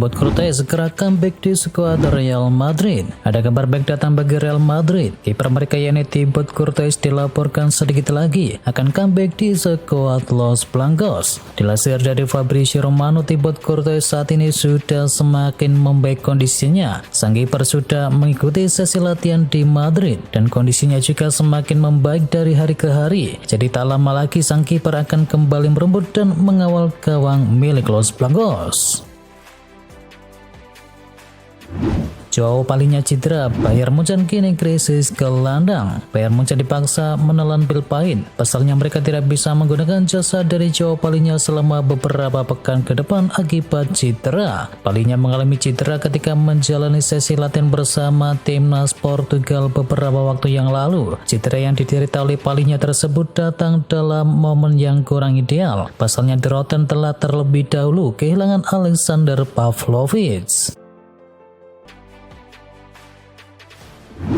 Thibaut Courtois segera comeback di skuad Real Madrid. Ada kabar baik datang bagi Real Madrid. Kiper mereka yakni Thibaut Courtois dilaporkan sedikit lagi akan comeback di skuad Los Blancos. Dilansir dari Fabrizio Romano, Thibaut Courtois saat ini sudah semakin membaik kondisinya. Sang kiper sudah mengikuti sesi latihan di Madrid dan kondisinya juga semakin membaik dari hari ke hari. Jadi tak lama lagi sang kiper akan kembali merebut dan mengawal gawang milik Los Blancos. Joao Palhinha cedera, Bayern Munchen kini krisis gelandang. Bayern Munchen dipaksa menelan pil pahit. Pasalnya mereka tidak bisa menggunakan jasa dari Joao Palhinha selama beberapa pekan ke depan akibat cedera. Palhinha mengalami cedera ketika menjalani sesi latihan bersama timnas Portugal beberapa waktu yang lalu. Cedera yang diderita oleh Palhinha tersebut datang dalam momen yang kurang ideal. Pasalnya The Rotten telah terlebih dahulu kehilangan Alexander Pavlovic.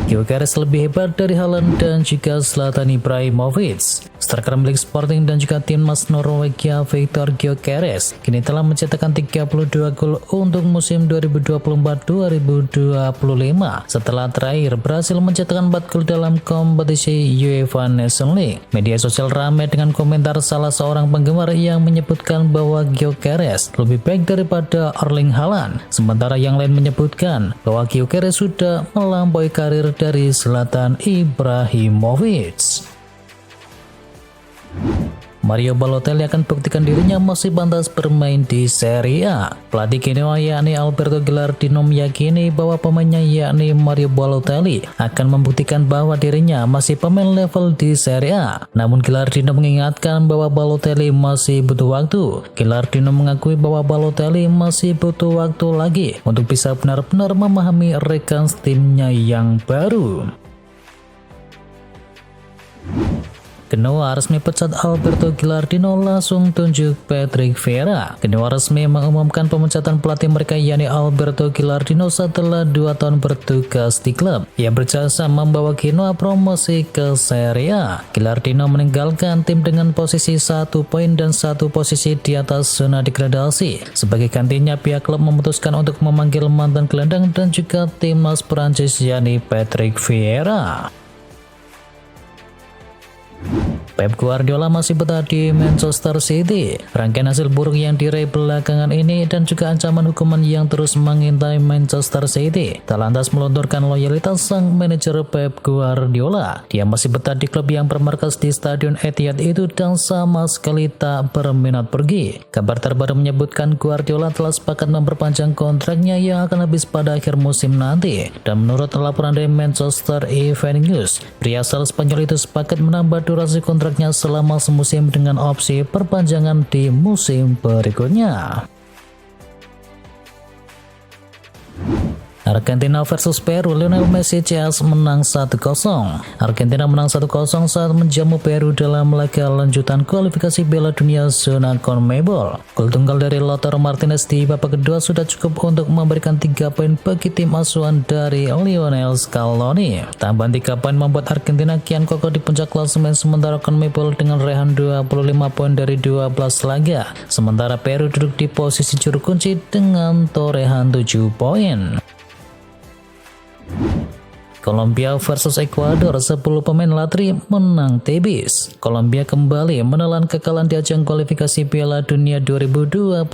Gyökeres lebih hebat dari Haaland dan juga Zlatan Ibrahimovic. Striker milik Sporting dan juga timnas Norwegia Viktor Gyökeres kini telah mencetakkan 32 gol untuk musim 2024-2025 setelah terakhir berhasil mencetakkan 4 gol dalam kompetisi UEFA Nations League. Media sosial ramai dengan komentar salah seorang penggemar yang menyebutkan bahwa Gyökeres lebih baik daripada Erling Haaland, sementara yang lain menyebutkan bahwa Gyökeres sudah melampaui karir dari Zlatan Ibrahimovic. Mario Balotelli akan buktikan dirinya masih pantas bermain di Serie A. Pelatih Genoa yakni Alberto Gilardino meyakini bahwa pemainnya yakni Mario Balotelli akan membuktikan bahwa dirinya masih pemain level di Serie A. Namun Gilardino mengingatkan bahwa Balotelli masih butuh waktu. Gilardino mengakui bahwa Balotelli masih butuh waktu lagi untuk bisa benar-benar memahami rekan timnya yang baru. Genoa resmi pecat Alberto Gilardino, langsung tunjuk Patrick Vieira. Genoa resmi mengumumkan pemecatan pelatih mereka yakni Alberto Gilardino setelah 2 tahun bertugas di klub. Ia berjasa membawa Genoa promosi ke Serie A. Gilardino meninggalkan tim dengan posisi 1 poin dan 1 posisi di atas zona degradasi. Sebagai gantinya, pihak klub memutuskan untuk memanggil mantan gelandang dan juga timnas Prancis yakni Patrick Vieira. Pep Guardiola masih betah di Manchester City. Rangkaian hasil buruk yang diraih belakangan ini dan juga ancaman hukuman yang terus mengintai Manchester City tak lantas melunturkan loyalitas sang manajer Pep Guardiola. Dia masih betah di klub yang bermarkas di Stadion Etihad itu dan sama sekali tak berminat pergi. Kabar terbaru menyebutkan Guardiola telah sepakat memperpanjang kontraknya yang akan habis pada akhir musim nanti. Dan menurut laporan dari Manchester Evening News, pria asal Spanyol itu sepakat menambah durasi kontraknya selama semusim dengan opsi perpanjangan di musim berikutnya. Argentina versus Peru, Lionel Messi CS menang 1-0. Argentina menang 1-0 saat menjamu Peru dalam laga lanjutan kualifikasi Piala Dunia zona CONMEBOL. Gol tunggal dari Lautaro Martinez di babak kedua sudah cukup untuk memberikan 3 poin bagi tim asuhan dari Lionel Scaloni. Tambahan 3 poin membuat Argentina kian kokoh di puncak klasemen sementara CONMEBOL dengan raihan 25 poin dari 12 laga. Sementara Peru duduk di posisi juru kunci dengan torehan 7 poin. Kolombia versus Ekuador, 10 pemain latri menang tipis. Kolombia kembali menelan kekalahan di ajang kualifikasi Piala Dunia 2026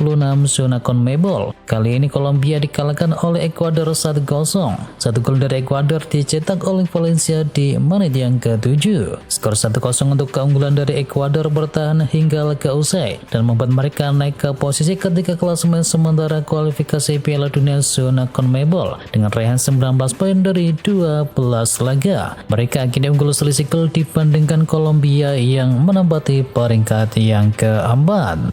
zona CONMEBOL. Kali ini Kolombia dikalahkan oleh Ekuador 1-0. 1 gol dari Ekuador dicetak oleh Valencia di menit yang ke-7. Skor 1-0 untuk keunggulan dari Ekuador bertahan hingga laga usai dan membuat mereka naik ke posisi ketiga klasemen sementara kualifikasi Piala Dunia zona CONMEBOL dengan raihan 19 poin dari 12 laga. Mereka akhirnya unggul selisih gol dibandingkan Kolombia yang menempati peringkat yang keempat.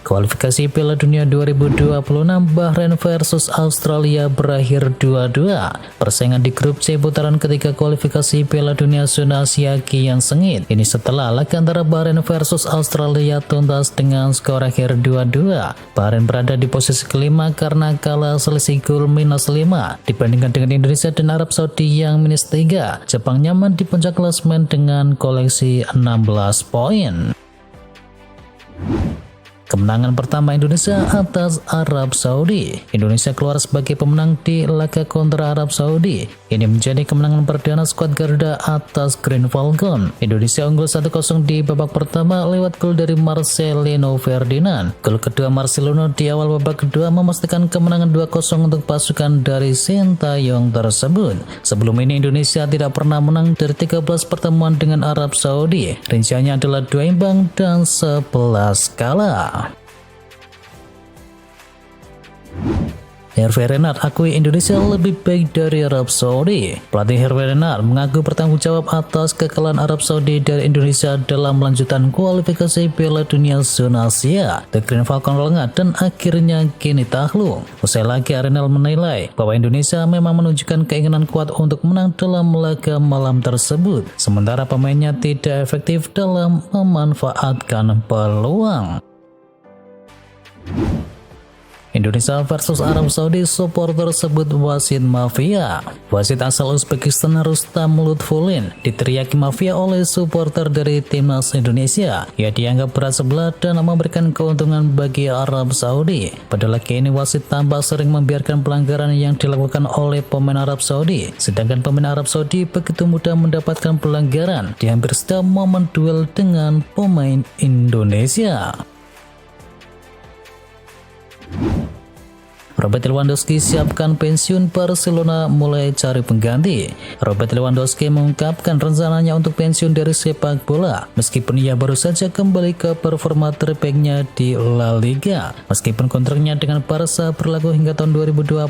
Kualifikasi Piala Dunia 2026 Bahrain versus Australia berakhir 2-2. Persaingan di grup C putaran ketiga kualifikasi Piala Dunia zona Asia kian sengit. Ini setelah laga antara Bahrain versus Australia tuntas dengan skor akhir 2-2. Bahrain berada di posisi kelima karena kalah selisih gol -5 dibandingkan dengan Indonesia dan Arab Saudi yang -3. Jepang nyaman di puncak klasemen dengan koleksi 16 poin. Kemenangan pertama Indonesia atas Arab Saudi. Indonesia keluar sebagai pemenang di laga kontra Arab Saudi. Ini menjadi kemenangan perdana skuad Garuda atas Green Falcon. Indonesia unggul 1-0 di babak pertama lewat gol dari Marcelino Ferdinand. Gol kedua Marcelino di awal babak kedua memastikan kemenangan 2-0 untuk pasukan dari Sintayong tersebut. Sebelum ini Indonesia tidak pernah menang dari 13 pertemuan dengan Arab Saudi. Rinciannya adalah 2 imbang dan 11 kalah. Hervé Renard akui Indonesia lebih baik dari Arab Saudi. Pelatih Hervé Renard mengaku bertanggung jawab atas kekalahan Arab Saudi dari Indonesia dalam lanjutan kualifikasi Piala Dunia Zona Asia. The Green Falcon lengah dan akhirnya kini takluk. Usai laga, Renard menilai bahwa Indonesia memang menunjukkan keinginan kuat untuk menang dalam laga malam tersebut, sementara pemainnya tidak efektif dalam memanfaatkan peluang. Indonesia versus Arab Saudi, supporter sebut wasit mafia. Wasit asal Uzbekistan Rustam Lutfulin diteriaki mafia oleh supporter dari timnas Indonesia. Ia dianggap berat sebelah dan memberikan keuntungan bagi Arab Saudi. Pada laga ini wasit tampak sering membiarkan pelanggaran yang dilakukan oleh pemain Arab Saudi, sedangkan pemain Arab Saudi begitu mudah mendapatkan pelanggaran di hampir setiap momen duel dengan pemain Indonesia. Robert Lewandowski siapkan pensiun, Barcelona mulai cari pengganti. Robert Lewandowski mengungkapkan rencananya untuk pensiun dari sepak bola, meskipun ia baru saja kembali ke performa terbaiknya di La Liga. Meskipun kontraknya dengan Barca berlaku hingga tahun 2026,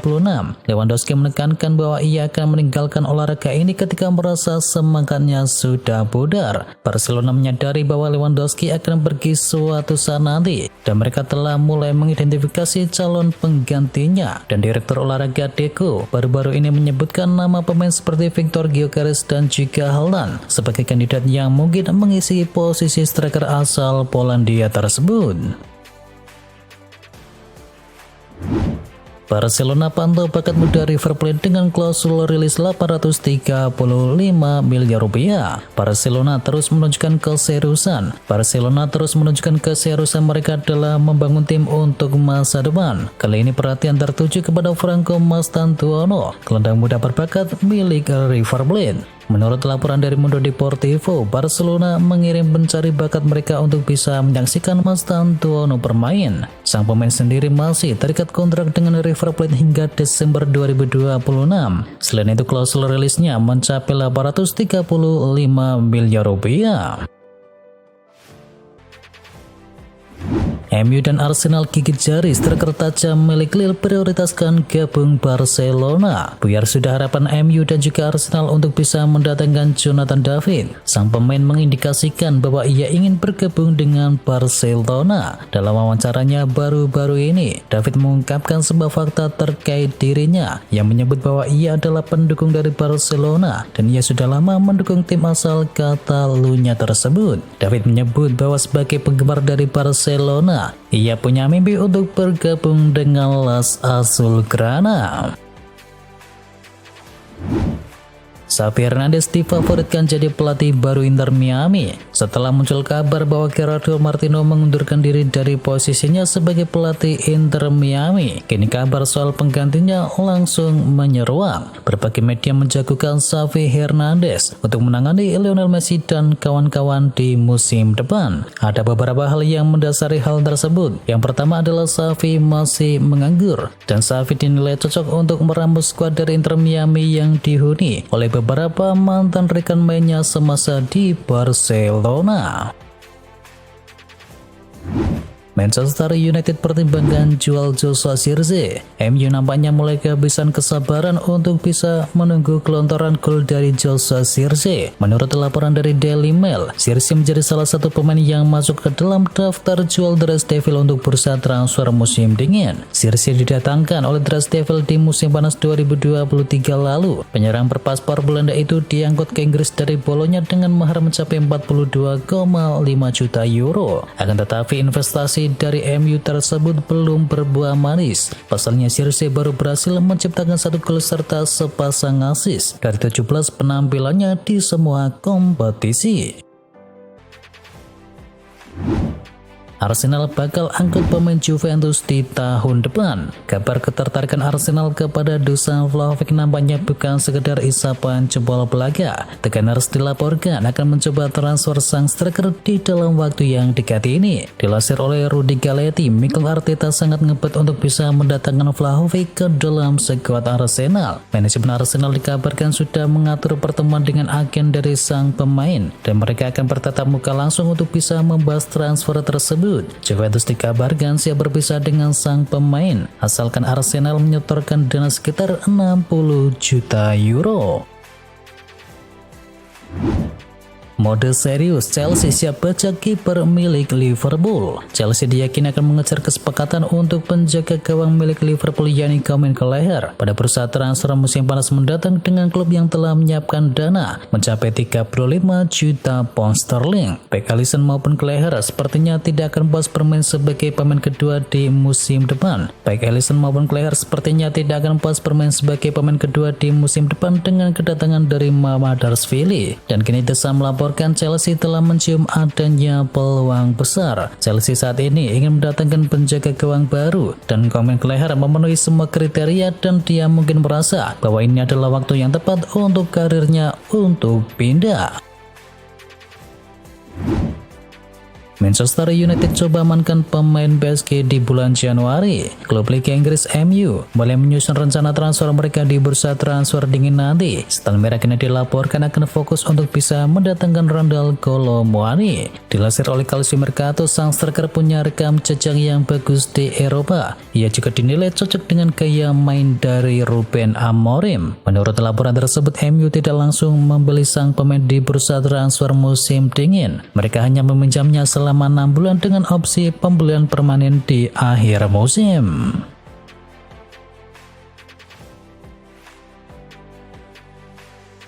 Lewandowski menekankan bahwa ia akan meninggalkan olahraga ini ketika merasa semangatnya sudah pudar. Barcelona menyadari bahwa Lewandowski akan pergi suatu saat nanti, dan mereka telah mulai mengidentifikasi calon pengganti. Dan Direktur Olahraga Deco baru-baru ini menyebutkan nama pemain seperti Victor Gyökeres dan juga Haaland sebagai kandidat yang mungkin mengisi posisi striker asal Polandia tersebut. Barcelona pantau bakat muda River Plate dengan klausul rilis 835 miliar rupiah. Barcelona terus menunjukkan keseriusan mereka dalam membangun tim untuk masa depan. Kali ini perhatian tertuju kepada Franco Mastantuono, gelandang muda berbakat milik River Plate. Menurut laporan dari Mundo Deportivo, Barcelona mengirim pencari bakat mereka untuk bisa menyaksikan Mastantuono bermain. Sang pemain sendiri masih terikat kontrak dengan River Plate hingga Desember 2026. Selain itu, klausul rilisnya mencapai 835 miliar rupiah. MU dan Arsenal gigit jari, striker tajam milik Lille prioritaskan gabung Barcelona. Buyar sudah harapan MU dan juga Arsenal untuk bisa mendatangkan Jonathan David. Sang pemain mengindikasikan bahwa ia ingin bergabung dengan Barcelona. Dalam wawancaranya baru-baru ini, David mengungkapkan sebuah fakta terkait dirinya yang menyebut bahwa ia adalah pendukung dari Barcelona dan ia sudah lama mendukung tim asal Catalunya tersebut. David menyebut bahwa sebagai penggemar dari Barcelona, ia punya mimpi untuk bergabung dengan Las Azulgrana. Xavi Hernandez difavoritkan jadi pelatih baru Inter Miami setelah muncul kabar bahwa Gerardo Martino mengundurkan diri dari posisinya sebagai pelatih Inter Miami. Kini kabar soal penggantinya langsung menyeruak. Berbagai media menjagokan Xavi Hernandez untuk menangani Lionel Messi dan kawan-kawan di musim depan. Ada beberapa hal yang mendasari hal tersebut. Yang pertama adalah Xavi masih menganggur dan Xavi dinilai cocok untuk merambut skuad dari Inter Miami yang dihuni oleh beberapa mantan rekan mainnya semasa di Barcelona. Manchester United pertimbangkan jual Joshua Zirkzee. MU nampaknya mulai kehabisan kesabaran untuk bisa menunggu gelontoran gol dari Joshua Zirkzee. Menurut laporan dari Daily Mail, Zirkzee menjadi salah satu pemain yang masuk ke dalam daftar jual The Red Devils untuk bursa transfer musim dingin. Zirkzee didatangkan oleh The Red Devils di musim panas 2023 lalu. Penyerang berpaspor Belanda itu diangkut ke Inggris dari Bolonya dengan mahar mencapai 42,5 juta euro. Akan tetapi investasi dari MU tersebut belum berbuah manis. Pasalnya Zirkzee baru berhasil menciptakan 1 gol serta sepasang assist dari 17 penampilannya di semua kompetisi. Arsenal bakal angkut pemain Juventus di tahun depan. Kabar ketertarikan Arsenal kepada Dusan Vlahovic nampaknya bukan sekedar isapan jempol belaga. Teganers dilaporkan akan mencoba transfer sang striker di dalam waktu yang dekat ini. Dilansir oleh Rudy Galetti, Mikel Arteta sangat ngebet untuk bisa mendatangkan Vlahovic ke dalam skuad Arsenal. Manajemen Arsenal dikabarkan sudah mengatur pertemuan dengan agen dari sang pemain dan mereka akan bertatap muka langsung untuk bisa membahas transfer tersebut. Juventus dikabarkan siap berpisah dengan sang pemain asalkan Arsenal menyetorkan dana sekitar 60 juta euro. Mode serius, Chelsea siap bajak kiper milik Liverpool. Chelsea diyakini akan mengejar kesepakatan untuk penjaga gawang milik Liverpool yakni Coman Kelleher pada bursa transfer musim panas mendatang dengan klub yang telah menyiapkan dana mencapai 35 juta pound sterling. Baik Alisson maupun Kelleher sepertinya tidak akan puas bermain sebagai pemain kedua di musim depan. Baik Alisson maupun Kelleher sepertinya tidak akan puas bermain sebagai pemain kedua di musim depan dengan kedatangan dari Mamadashvili. Dan kini Desa melaporkan Chelsea telah mencium adanya peluang besar. Chelsea saat ini ingin mendatangkan penjaga gawang baru dan Coman Kelleher memenuhi semua kriteria dan dia mungkin merasa bahwa ini adalah waktu yang tepat untuk karirnya untuk pindah. Manchester United coba amankan pemain PSG di bulan Januari. Klub Liga Inggris MU mulai menyusun rencana transfer mereka di bursa transfer dingin nanti. Setelah merah kini dilaporkan akan fokus untuk bisa mendatangkan Randal Kolo Muani. Dilansir oleh Calcio Mercato, sang striker punya rekam jejak yang bagus di Eropa. Ia juga dinilai cocok dengan gaya main dari Ruben Amorim. Menurut laporan tersebut, MU tidak langsung membeli sang pemain di bursa transfer musim dingin. Mereka hanya meminjamnya selama 6 bulan dengan opsi pembelian permanen di akhir musim.